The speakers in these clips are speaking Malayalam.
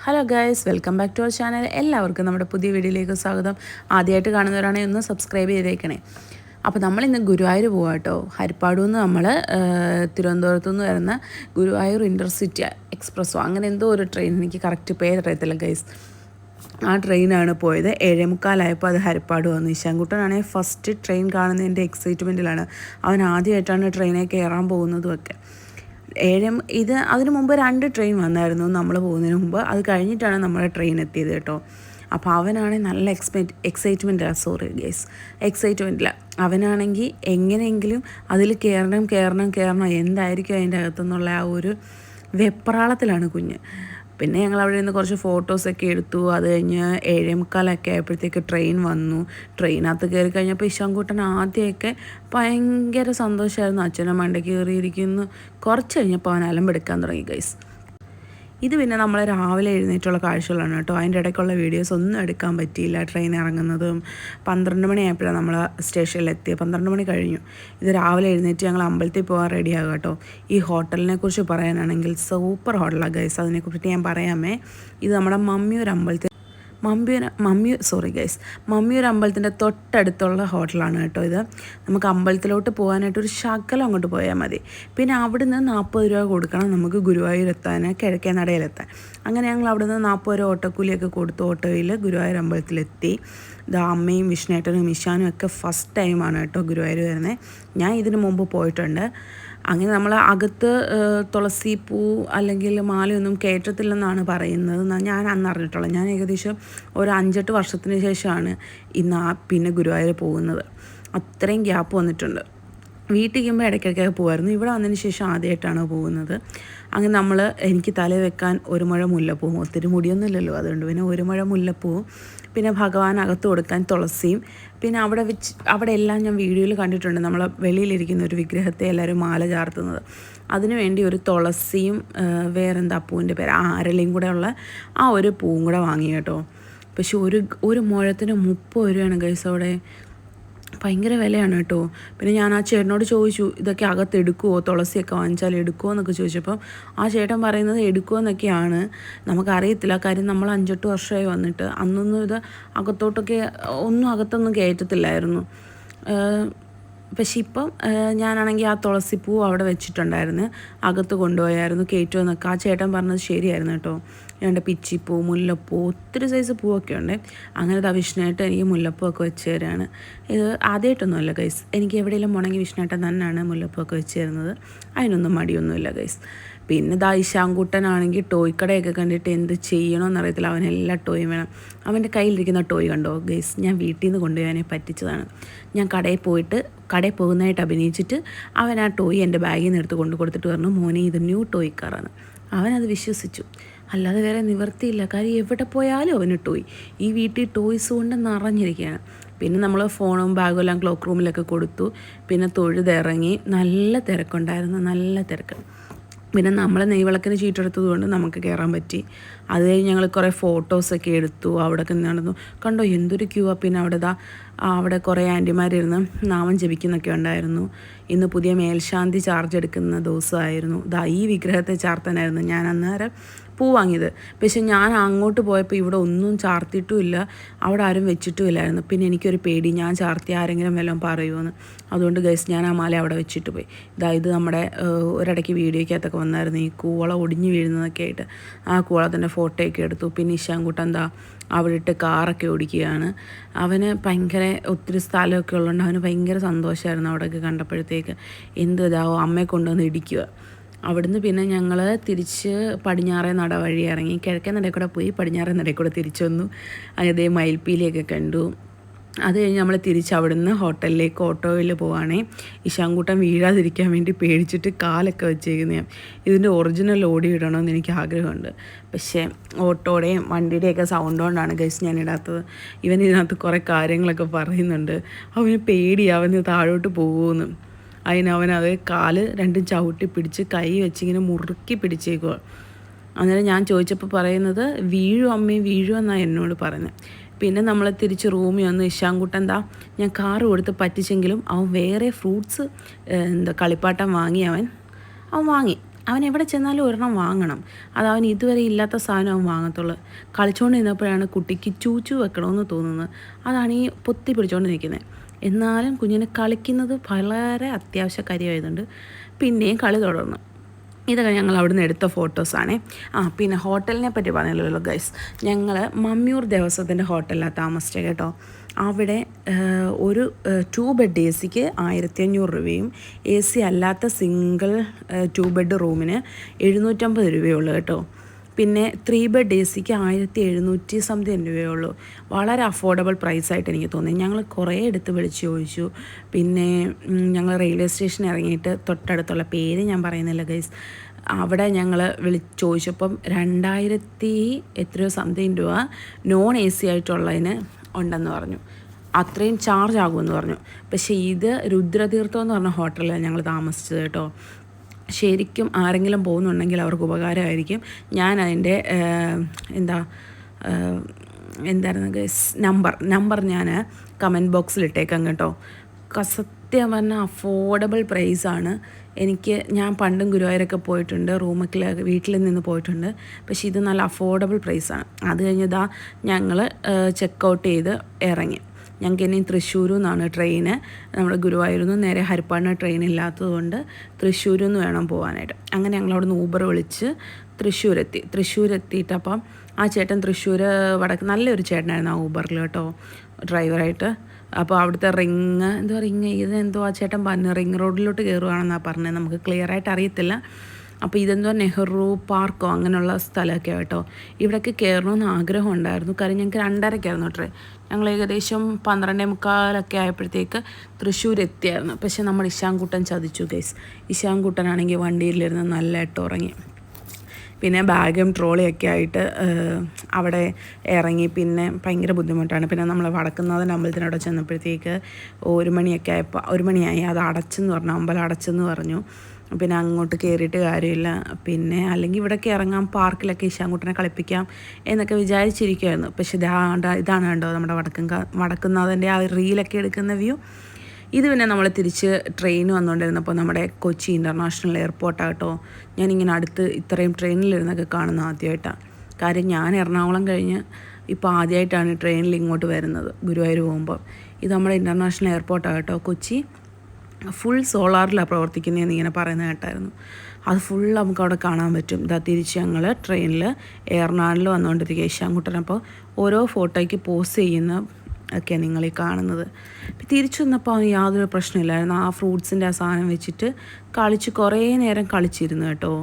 Hello guys, welcome back to our channel. എല്ലാവർക്കും നമ്മുടെ പുതിയ വീഡിയോയിലേക്ക് സ്വാഗതം. ആദ്യമായിട്ട് കാണുന്നവരാണെങ്കിൽ ഒന്ന് സബ്സ്ക്രൈബ് ചെയ്തേക്കണേ. അപ്പോൾ നമ്മളിന്ന് ഗുരുവായൂർ പോകാം കേട്ടോ. ഹരിപ്പാടു നിന്ന് നമ്മൾ തിരുവനന്തപുരത്തു നിന്ന് വരുന്ന ഗുരുവായൂർ ഇൻ്റർസിറ്റി എക്സ്പ്രസ്സോ അങ്ങനെ എന്തോ ഒരു ട്രെയിൻ, എനിക്ക് കറക്റ്റ് പേരറിയത്തില്ല ഗൈസ്. ആ ട്രെയിനാണ് പോയത്. 7:45 അത് ഹരിപ്പാട് വന്നു. ഇശാൻകുട്ടനാണെങ്കിൽ ഫസ്റ്റ് ട്രെയിൻ കാണുന്നതിൻ്റെ എക്സൈറ്റ്മെൻറ്റിലാണ്. അവൻ ആദ്യമായിട്ടാണ് ട്രെയിനിൽ കയറാൻ പോകുന്നതുമൊക്കെ. അതിന് മുമ്പ് 2 ട്രെയിൻ വന്നായിരുന്നു നമ്മൾ പോകുന്നതിന് മുമ്പ്. അത് കഴിഞ്ഞിട്ടാണ് നമ്മുടെ ട്രെയിൻ എത്തിയത് കേട്ടോ. അപ്പോൾ അവനാണെങ്കിൽ നല്ല എക്സൈറ്റ്മെൻറ്റില്ല. അവനാണെങ്കിൽ എങ്ങനെയെങ്കിലും അതിൽ കയറണം എന്തായിരിക്കും അതിൻ്റെ അകത്തുനിന്നുള്ള ആ ഒരു വെപ്രാളത്തിലാണ് കുഞ്ഞ്. പിന്നെ ഞങ്ങൾ അവിടെ നിന്ന് കുറച്ച് ഫോട്ടോസൊക്കെ എടുത്തു. അത് കഴിഞ്ഞ് 7:45 ആയപ്പോഴത്തേക്ക് ട്രെയിൻ വന്നു. ട്രെയിനകത്ത് കയറി കഴിഞ്ഞപ്പോൾ ഇശാൻകുട്ടൻ ആദ്യമൊക്കെ ഭയങ്കര സന്തോഷമായിരുന്നു. അച്ഛനും മണ്ടയ്ക്ക് കയറിയിരിക്കുന്നു. കുറച്ച് കഴിഞ്ഞപ്പോൾ അവൻ അലമ്പെടുക്കാൻ തുടങ്ങി ഗൈസ്. ഇത് പിന്നെ നമ്മൾ രാവിലെ എഴുന്നേറ്റുള്ള കാഴ്ചകളാണ് കേട്ടോ. അതിൻ്റെ ഇടയ്ക്കുള്ള വീഡിയോസ് ഒന്നും എടുക്കാൻ പറ്റിയില്ല. ട്രെയിൻ ഇറങ്ങുന്നതും 12 മണിയായപ്പോഴാണ് നമ്മൾ സ്റ്റേഷനിലെത്തിയത്. 12 മണി കഴിഞ്ഞു. ഇത് രാവിലെ എഴുന്നേറ്റ് ഞങ്ങൾ അമ്പലത്തിൽ പോകാൻ റെഡിയാകും കേട്ടോ. ഈ ഹോട്ടലിനെ കുറിച്ച് പറയാനാണെങ്കിൽ സൂപ്പർ ഹോട്ടലാണ് ഗൈസ്. അതിനെക്കുറിച്ച് ഞാൻ പറയാമേ. ഇത് നമ്മുടെ മമ്മിയൂർ അമ്പലത്തിൻ്റെ തൊട്ടടുത്തുള്ള ഹോട്ടലാണ് കേട്ടോ ഇത്. നമുക്ക് അമ്പലത്തിലോട്ട് പോകാനായിട്ട് ഒരു ശകലം അങ്ങോട്ട് പോയാൽ മതി. പിന്നെ അവിടുന്ന് 40 രൂപ കൊടുക്കണം നമുക്ക് ഗുരുവായൂർ എത്താൻ, കിഴക്കേ നടയിലെത്താൻ. അങ്ങനെ ഞങ്ങൾ അവിടുന്ന് 40 രൂപ ഓട്ടോക്കൂലിയൊക്കെ കൊടുത്ത് ഓട്ടോയിൽ ഗുരുവായൂർ അമ്പലത്തിലെത്തി. അമ്മയും വിഷ്ണുവേട്ടനും ഇഷാനും ഒക്കെ ഫസ്റ്റ് ടൈമാണ് കേട്ടോ ഗുരുവായൂർ വരുന്നത്. ഞാൻ ഇതിന് മുമ്പ് പോയിട്ടുണ്ട്. അങ്ങനെ നമ്മൾ അകത്ത് തുളസി പൂ അല്ലെങ്കിൽ മാലയൊന്നും കയറ്റത്തില്ലെന്നാണ് പറയുന്നത്. ഞാൻ അന്ന് അറിഞ്ഞിട്ടുള്ളത്. ഞാൻ ഏകദേശം ഒരു 5-8 വർഷത്തിന് ശേഷമാണ് പിന്നെ ഗുരുവായൂർ പോകുന്നത്. അത്രയും ഗ്യാപ്പ് വന്നിട്ടുണ്ട്. വീട്ടിൽ ഇടയ്ക്കൊക്കെ പോകുമായിരുന്നു. ഇവിടെ വന്നതിന് ശേഷം ആദ്യമായിട്ടാണ് പോകുന്നത്. അങ്ങനെ എനിക്ക് തല വെക്കാൻ 1 മുഴ മുല്ലപ്പൂവും, ഒത്തിരി മുടിയൊന്നുമില്ലല്ലോ, അതുകൊണ്ട് പിന്നെ 1 മുഴ മുല്ലപ്പൂവും, പിന്നെ ഭഗവാൻ അകത്ത് കൊടുക്കാൻ തുളസിയും, പിന്നെ അവിടെ എല്ലാം ഞാൻ വീഡിയോയിൽ കണ്ടിട്ടുണ്ട്. നമ്മൾ വെളിയിലിരിക്കുന്ന ഒരു വിഗ്രഹത്തെ എല്ലാവരും മാല ചാർത്തുന്നത്. അതിനുവേണ്ടി ഒരു തുളസിയും വേറെന്താ പൂവിൻ്റെ പേര്, അരളിയും കൂടെ ഉള്ള ആ ഒരു പൂവും കൂടെ വാങ്ങി കേട്ടോ. പക്ഷെ ഒരു മുഴത്തിന് 30 രൂപയാണ് ഗൈസ് അവിടെ. ഭയങ്കര വിലയാണ് കേട്ടോ. പിന്നെ ഞാൻ ആ ചേട്ടനോട് ചോദിച്ചു, ഇതൊക്കെ അകത്ത് എടുക്കുമോ, തുളസിയൊക്കെ വാങ്ങിച്ചാൽ എടുക്കുമോ എന്നൊക്കെ ചോദിച്ചപ്പം ആ ചേട്ടൻ പറയുന്നത് എടുക്കുമോ എന്നൊക്കെയാണ്. നമുക്കറിയത്തില്ല. കാര്യം നമ്മൾ 5-8 വർഷമായി വന്നിട്ട്. അന്നൊന്നും ഇത് അകത്തൊന്നും കയറ്റത്തില്ലായിരുന്നു. പക്ഷെ ഇപ്പം ഞാനാണെങ്കിൽ ആ തുളസിപ്പൂ അവിടെ വെച്ചിട്ടുണ്ടായിരുന്നു. അകത്ത് കൊണ്ടുപോയായിരുന്നു കയറ്റുമെന്നൊക്കെ. ആ ചേട്ടൻ പറഞ്ഞത് ശരിയായിരുന്നു കേട്ടോ. രണ്ട് പിച്ചിപ്പൂ, മുല്ലപ്പൂ, ഒത്തിരി സൈസ് പൂവൊക്കെ ഉണ്ട്. അങ്ങനെ വിഷ്ണുവേട്ടൻ എനിക്ക് മുല്ലപ്പൂ ഒക്കെ വെച്ച് തരാണ്. ഇത് ആദ്യമായിട്ടൊന്നുമല്ല ഗൈസ്. എനിക്ക് എവിടെയെങ്കിലും പോകണമെങ്കിൽ വിഷ്ണുവേട്ടൻ തന്നെയാണ് മുല്ലപ്പൂ ഒക്കെ വെച്ച് തരുന്നത്. അതിനൊന്നും മടിയൊന്നുമില്ല ഗൈസ്. പിന്നെ ഇശാൻകുട്ടനാണെങ്കിൽ ടോയ് കടയൊക്കെ കണ്ടിട്ട് എന്ത് ചെയ്യണമെന്നറിയത്തില്ല. അവനെല്ലാ ടോയും വേണം. അവൻ്റെ കയ്യിലിരിക്കുന്ന ടോയ് കണ്ടോ ഗൈസ്, ഞാൻ വീട്ടിൽ നിന്ന് കൊണ്ടുപോകാനെ പറ്റിച്ചതാണ്. ഞാൻ കടയിൽ പോകുന്നതായിട്ട് അഭിനയിച്ചിട്ട് അവൻ ആ ടോയ് എൻ്റെ ബാഗിൽ നിന്ന് എടുത്ത് കൊടുത്തിട്ട് പറഞ്ഞു, മോനെ ഇത് ന്യൂ ടോയ് കാറാണ്. അവനത് വിശ്വസിച്ചു. അല്ലാതെ വേറെ നിവർത്തിയില്ല. കാര്യം എവിടെ പോയാലും അവന് ടോയ്. ഈ വീട്ടിൽ ടോയ്സ് കൊണ്ട് നിറഞ്ഞിരിക്കുകയാണ്. പിന്നെ നമ്മൾ ഫോണും ബാഗും എല്ലാം ക്ലോക്ക് റൂമിലൊക്കെ കൊടുത്തു. പിന്നെ തൊഴുതിറങ്ങി. നല്ല തിരക്കുണ്ടായിരുന്നു, നല്ല തിരക്ക്. പിന്നെ നമ്മൾ നെയ്വിളക്കിന് ചീട്ടെടുത്തത് കൊണ്ട് നമുക്ക് കയറാൻ പറ്റി. അത് കഴിഞ്ഞ് ഞങ്ങൾ കുറേ ഫോട്ടോസൊക്കെ എടുത്തു. അവിടെയൊക്കെ നടന്നു. കണ്ടോ എന്തൊരു ക്യൂ ആ. പിന്നെ അവിടെ കുറേ ആൻറ്റിമാരിരുന്ന് നാമം ജപിക്കുന്നൊക്കെ ഉണ്ടായിരുന്നു. ഇന്ന് പുതിയ മേൽശാന്തി ചാർജ് എടുക്കുന്ന ദിവസമായിരുന്നു. ഈ വിഗ്രഹത്തെ ചാർത്താനായിരുന്നു ഞാൻ അന്നേരം പൂ വാങ്ങിയത്. പക്ഷെ ഞാൻ അങ്ങോട്ട് പോയപ്പോൾ ഇവിടെ ഒന്നും ചാർത്തിയിട്ടുമില്ല, അവിടെ ആരും വെച്ചിട്ടുമില്ലായിരുന്നു. പിന്നെ എനിക്കൊരു പേടി, ഞാൻ ചാർത്തി ആരെങ്കിലും വല്ലതും പറയുമെന്ന്. അതുകൊണ്ട് ഗൈസ് ഞാൻ ആ മാല അവിടെ വെച്ചിട്ട് പോയി. ഇത് നമ്മുടെ ഒരിടയ്ക്ക് വീഡിയോയ്ക്കകത്തൊക്കെ വന്നായിരുന്നു ഈ കൂവള ഒടിഞ്ഞു വീഴുന്നതൊക്കെ ആയിട്ട്. ആ കൂവളത്തിൻ്റെ ഫോട്ടോയൊക്കെ എടുത്തു. പിന്നെ ഇശാൻകുട്ടൻ അവിടെ ഇട്ട് കാറൊക്കെ ഓടിക്കുകയാണ്. അവന് ഒത്തിരി സ്ഥലമൊക്കെ ഉള്ളതുകൊണ്ട് അവന് ഭയങ്കര സന്തോഷമായിരുന്നു അവിടെയൊക്കെ കണ്ടപ്പോഴത്തേക്ക്. അമ്മയെ കൊണ്ടുവന്ന് ഇടിക്കുക. അവിടുന്ന് പിന്നെ ഞങ്ങൾ തിരിച്ച് പടിഞ്ഞാറേ നട വഴി ഇറങ്ങി. കിഴക്കേ നടയിൽ കൂടെ പോയി പടിഞ്ഞാറേ നടയിൽ കൂടെ തിരിച്ചു വന്നു. അതേ മയിൽപ്പീലിയൊക്കെ കണ്ടു. അത് കഴിഞ്ഞ് നമ്മൾ തിരിച്ച് അവിടുന്ന് ഹോട്ടലിലേക്ക് ഓട്ടോയിൽ പോവുകയാണേ. ഇശാൻകുട്ടൻ വീഴാതിരിക്കാൻ വേണ്ടി പേടിച്ചിട്ട് കാലൊക്കെ വെച്ചേക്കുന്നതാണ്. ഇതിൻ്റെ ഒറിജിനൽ ഓടി ഇടണമെന്ന് എനിക്ക് ആഗ്രഹമുണ്ട്. പക്ഷേ ഓട്ടോയുടെയും വണ്ടിയുടെയൊക്കെ സൗണ്ട് കൊണ്ടാണ് ഗൈസ് ഞാൻ ഇടാത്തത്. ഇതിനകത്ത് കുറേ കാര്യങ്ങളൊക്കെ പറയുന്നുണ്ട്. അവന് അവന് താഴോട്ട് പോകുമെന്ന്. അതിനവനത് കാല് 2 ചവിട്ടി പിടിച്ച് കൈ വെച്ചിങ്ങനെ മുറുക്കി പിടിച്ചേക്കുക. അന്നേരം ഞാൻ ചോദിച്ചപ്പോൾ പറയുന്നത് വീഴുമെന്നാണ് എന്നോട് പറഞ്ഞത്. പിന്നെ നമ്മൾ തിരിച്ച് റൂമിൽ വന്ന് ഇശാൻകുട്ടൻ ഞാൻ കാറ് കൊടുത്ത് പറ്റിച്ചെങ്കിലും അവൻ വേറെ ഫ്രൂട്ട്സ് കളിപ്പാട്ടം വാങ്ങി. അവൻ എവിടെ ചെന്നാലും ഒരെണ്ണം വാങ്ങണം. അത് അവൻ ഇതുവരെ ഇല്ലാത്ത സാധനം അവൻ വാങ്ങത്തുള്ളൂ. കളിച്ചുകൊണ്ട് നിന്നപ്പോഴാണ് കുട്ടിക്ക് ചൂച്ചു വെക്കണമെന്ന് തോന്നുന്നത്. അതാണ് ഈ പൊത്തി പിടിച്ചുകൊണ്ട് നിൽക്കുന്നത്. എന്നാലും കുഞ്ഞിന് കളിക്കുന്നത് വളരെ അത്യാവശ്യ കാര്യമായതുകൊണ്ട് പിന്നെയും കളി തുടർന്നു. ഇതൊക്കെ ഞങ്ങൾ അവിടെ നിന്ന് എടുത്ത ഫോട്ടോസാണേ. പിന്നെ ഹോട്ടലിനെ പറ്റി പറഞ്ഞല്ലോ ഗൈസ്. ഞങ്ങൾ മമ്മിയൂർ ദേവസ്വത്തിൻ്റെ ഹോട്ടലിലാണ് താമസിച്ചത് കേട്ടോ. അവിടെ ഒരു 2 ബെഡ് എ സിക്ക് 1500 രൂപയും എ സി അല്ലാത്ത സിംഗിൾ 2 ബെഡ് റൂമിന് 750 രൂപയുള്ളൂ കേട്ടോ. പിന്നെ 3 ബെഡ് എ സിക്ക് 1700 സംതിങ് രൂപയുള്ളൂ. വളരെ അഫോർഡബിൾ പ്രൈസായിട്ട് എനിക്ക് തോന്നി. ഞങ്ങൾ കുറേ എടുത്ത് വിളിച്ച് ചോദിച്ചു. പിന്നെ ഞങ്ങൾ റെയിൽവേ സ്റ്റേഷനിൽ ഇറങ്ങിയിട്ട് തൊട്ടടുത്തുള്ള പേര് ഞാൻ പറയുന്നില്ല ഗൈസ്, അവിടെ ഞങ്ങൾ ചോദിച്ചപ്പം 2000 എത്രയോ സംതിങ് രൂപ നോൺ എ സി ആയിട്ടുള്ളതിന് ഉണ്ടെന്ന് പറഞ്ഞു. അത്രയും ചാർജ് ആകുമെന്ന് പറഞ്ഞു. പക്ഷേ ഇത് രുദ്രതീർത്ഥം എന്ന് പറഞ്ഞ ഹോട്ടലിലാണ് ഞങ്ങൾ താമസിച്ചത് കേട്ടോ. ശരിക്കും ആരെങ്കിലും പോകുന്നുണ്ടെങ്കിൽ അവർക്ക് ഉപകാരമായിരിക്കും. ഞാൻ അതിൻ്റെ എന്തായിരുന്നു ഗൈസ് നമ്പർ ഞാൻ കമൻറ്റ് ബോക്സിൽ ഇട്ടേക്കാം കേട്ടോ. സത്യം പറഞ്ഞാൽ അഫോർഡബിൾ പ്രൈസാണ്. ഞാൻ പണ്ടും ഗുരുവായൂരൊക്കെ പോയിട്ടുണ്ട്, റൂമൊക്കെ വീട്ടിൽ നിന്ന് പോയിട്ടുണ്ട്. പക്ഷേ ഇത് നല്ല അഫോർഡബിൾ പ്രൈസാണ്. അത് കഴിഞ്ഞതാ ഞങ്ങൾ ചെക്കൗട്ട് ചെയ്ത് ഇറങ്ങി. ഞങ്ങൾക്ക് ഇനി തൃശ്ശൂരിൽ നിന്നാണ് ട്രെയിന്. നമ്മുടെ ഗുരുവായൂരിൽ നിന്ന് നേരെ ഹരിപ്പാടിന് ട്രെയിൻ ഇല്ലാത്തതുകൊണ്ട് തൃശ്ശൂരിൽ നിന്ന് വേണം പോകാനായിട്ട്. അങ്ങനെ ഞങ്ങൾ അവിടെ നിന്ന് ഊബർ വിളിച്ച് തൃശ്ശൂരെത്തിയിട്ട് അപ്പം ആ ചേട്ടൻ തൃശ്ശൂർ നല്ലൊരു ചേട്ടനായിരുന്നു ആ ഊബറിൽ കേട്ടോ, ഡ്രൈവറായിട്ട്. അപ്പോൾ അവിടുത്തെ ഇതെന്തോ ആ ചേട്ടൻ പറഞ്ഞു റിങ് റോഡിലോട്ട് കയറുകയാണെന്നാണ് പറഞ്ഞത്. നമുക്ക് ക്ലിയറായിട്ട് അറിയത്തില്ല. അപ്പോൾ ഇതെന്തോ നെഹ്റു പാർക്കോ അങ്ങനെയുള്ള സ്ഥലമൊക്കെ കേട്ടോ. ഇവിടേക്ക് കയറണമെന്ന് ആഗ്രഹം ഉണ്ടായിരുന്നു. കാര്യം ഞങ്ങൾക്ക് 2:30-ക്കായിരുന്നു ട്രെയിൻ. ഞങ്ങൾ ഏകദേശം 12:45 ആയപ്പോഴത്തേക്ക് തൃശ്ശൂർ എത്തിയായിരുന്നു. പക്ഷേ നമ്മൾ ഇശാൻകുട്ടൻ ചതിച്ചു ഗൈസ്. ഇശാൻകുട്ടനാണെങ്കിൽ വണ്ടിയിലിരുന്ന് നല്ലതായിട്ട് ഉറങ്ങി. പിന്നെ ബാഗും ട്രോളിയൊക്കെ ആയിട്ട് അവിടെ ഇറങ്ങി. പിന്നെ ഭയങ്കര ബുദ്ധിമുട്ടാണ്. പിന്നെ നമ്മൾ വടക്കുന്നാഥൻ അമ്പലത്തിനവിടെ ചെന്നപ്പോഴത്തേക്ക് 1 മണിയൊക്കെ ആയപ്പോൾ 1 മണിയായി. അത് അടച്ചെന്ന് പറഞ്ഞു, അമ്പലം അടച്ചെന്ന് പറഞ്ഞു. പിന്നെ അങ്ങോട്ട് കയറിയിട്ട് കാര്യമില്ല. പിന്നെ അല്ലെങ്കിൽ ഇവിടെയൊക്കെ ഇറങ്ങാം, പാർക്കിലൊക്കെ ഇശാൻകുട്ടനെ കളിപ്പിക്കാം എന്നൊക്കെ വിചാരിച്ചിരിക്കുമായിരുന്നു. പക്ഷേ ഇതാണ് കണ്ടോ നമ്മുടെ വടക്കുന്നാഥൻ്റെ ആ റീലൊക്കെ എടുക്കുന്ന വ്യൂ. ഇത് പിന്നെ നമ്മൾ തിരിച്ച് ട്രെയിൻ വന്നുകൊണ്ടിരുന്നപ്പോൾ നമ്മുടെ കൊച്ചി ഇൻ്റർനാഷണൽ എയർപോർട്ടാട്ടോ. ഞാനിങ്ങനെ അടുത്ത് ഇത്രയും ട്രെയിനിലിരുന്നൊക്കെ കാണുന്നത് ആദ്യമായിട്ടാണ്. കാര്യം ഞാൻ എറണാകുളം കഴിഞ്ഞ് ഇപ്പോൾ ആദ്യമായിട്ടാണ് ട്രെയിനിൽ ഇങ്ങോട്ട് വരുന്നത് ഗുരുവായൂർ പോകുമ്പോൾ. ഇത് നമ്മുടെ ഇൻ്റർനാഷണൽ എയർപോർട്ടാട്ടോ കൊച്ചി. ഫുൾ സോളാറിലാണ് പ്രവർത്തിക്കുന്നതെന്ന് ഇങ്ങനെ പറയുന്നത് കേട്ടായിരുന്നു. അത് ഫുൾ നമുക്ക് അവിടെ കാണാൻ പറ്റും. തിരിച്ച് ഞങ്ങൾ ട്രെയിനിൽ എറണാകുളത്തിൽ വന്നുകൊണ്ടിരിക്കുക ഇശാൻകുട്ടനപ്പോൾ ഓരോ ഫോട്ടോയ്ക്ക് പോസ്റ്റ് ചെയ്യുന്ന ഒക്കെയാണ് നിങ്ങളീ കാണുന്നത്. തിരിച്ചു വന്നപ്പോൾ യാതൊരു പ്രശ്നമില്ലായിരുന്നു. ആ ഫ്രൂട്ട്സിൻ്റെ ആ സാധനം വെച്ചിട്ട് കുറേ നേരം കളിച്ചിരുന്നു കേട്ടോ.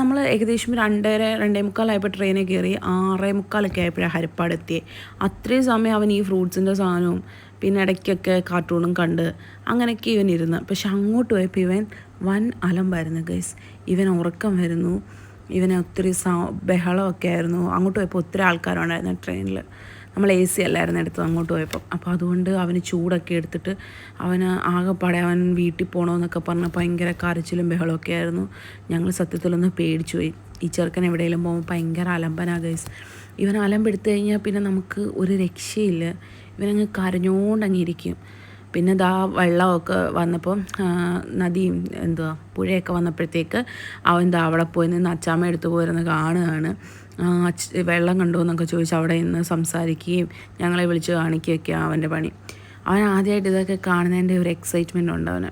നമ്മൾ ഏകദേശം 2:30-2:45 ആയപ്പോൾ ട്രെയിനിൽ കയറി 6:45 ആയപ്പോഴാണ് ഹരിപ്പാട് എത്തിയത്. അത്രയും സമയം അവൻ ഈ ഫ്രൂട്ട്സിൻ്റെ സാധനവും പിന്നെ ഇടയ്ക്കൊക്കെ കാർട്ടൂണും കണ്ട് അങ്ങനെയൊക്കെ ഇവൻ ഇരുന്ന്. പക്ഷെ അങ്ങോട്ട് പോയപ്പോൾ ഇവൻ വൻ അലമ്പായിരുന്നു ഗൈസ്. ഇവൻ ഉറക്കം വരുന്നു, ഇവന് ഒത്തിരി ബഹളമൊക്കെ ആയിരുന്നു. അങ്ങോട്ട് പോയപ്പോൾ ഒത്തിരി ആൾക്കാരുണ്ടായിരുന്നു ട്രെയിനിൽ. നമ്മൾ AC അല്ലായിരുന്നു എടുത്തത് അങ്ങോട്ട് പോയപ്പോൾ. അപ്പോൾ അതുകൊണ്ട് അവന് ചൂടൊക്കെ എടുത്തിട്ട് ആകെപ്പാടെ അവൻ വീട്ടിൽ പോകണമെന്നൊക്കെ പറഞ്ഞ് ഭയങ്കര കരച്ചിലും ബഹളമൊക്കെ ആയിരുന്നു. ഞങ്ങൾ സത്യത്തിലൊന്ന് പേടിച്ചു പോയി. ഈ ചെറുക്കൻ എവിടെയെങ്കിലും പോകുമ്പോൾ ഭയങ്കര അലമ്പനാ ഗൈസ്. ഇവൻ അലമ്പെടുത്തു കഴിഞ്ഞാൽ പിന്നെ നമുക്ക് ഒരു രക്ഷയില്ല. ഇവനങ്ങ് കരഞ്ഞോണ്ടങ്ങിരിക്കും. പിന്നെ വെള്ളമൊക്കെ വന്നപ്പം നദിയും പുഴയൊക്കെ വന്നപ്പോഴത്തേക്ക് അവൻ അവിടെ പോയി നിന്ന് അച്ചാമ്മ എടുത്തു പോയിരുന്ന് കാണുകയാണ്. വെള്ളം കണ്ടോ എന്നൊക്കെ ചോദിച്ച് അവിടെ നിന്ന് സംസാരിക്കുകയും ഞങ്ങളെ വിളിച്ച് കാണിക്കുകയൊക്കെയാണ് അവൻ്റെ പണി. അവൻ ആദ്യമായിട്ട് ഇതൊക്കെ കാണുന്നതിൻ്റെ ഒരു എക്സൈറ്റ്മെൻറ്റ് ഉണ്ട് അവന്.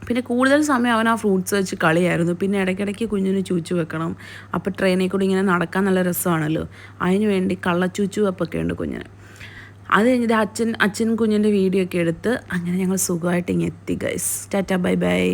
പിന്നെ കൂടുതൽ സമയം അവൻ ആ ഫ്രൂട്ട്സ് വെച്ച് കളിയായിരുന്നു. പിന്നെ ഇടയ്ക്കിടയ്ക്ക് കുഞ്ഞിന് ചൂച്ചു വെക്കണം. അപ്പോൾ ട്രെയിനിൽ കൂടി ഇങ്ങനെ നടക്കാൻ നല്ല രസമാണല്ലോ. അതിന് വേണ്ടി കള്ളച്ചൂച്ചു വെപ്പൊക്കെ ഉണ്ട് കുഞ്ഞിന്. അത് കഴിഞ്ഞിട്ട് അച്ഛൻ കുഞ്ഞിൻ്റെ വീഡിയോ ഒക്കെ എടുത്ത് അങ്ങനെ ഞങ്ങൾ സുഖമായിട്ട് ഇങ്ങനെ എത്തി ഗൈസ്. Tata bye bye.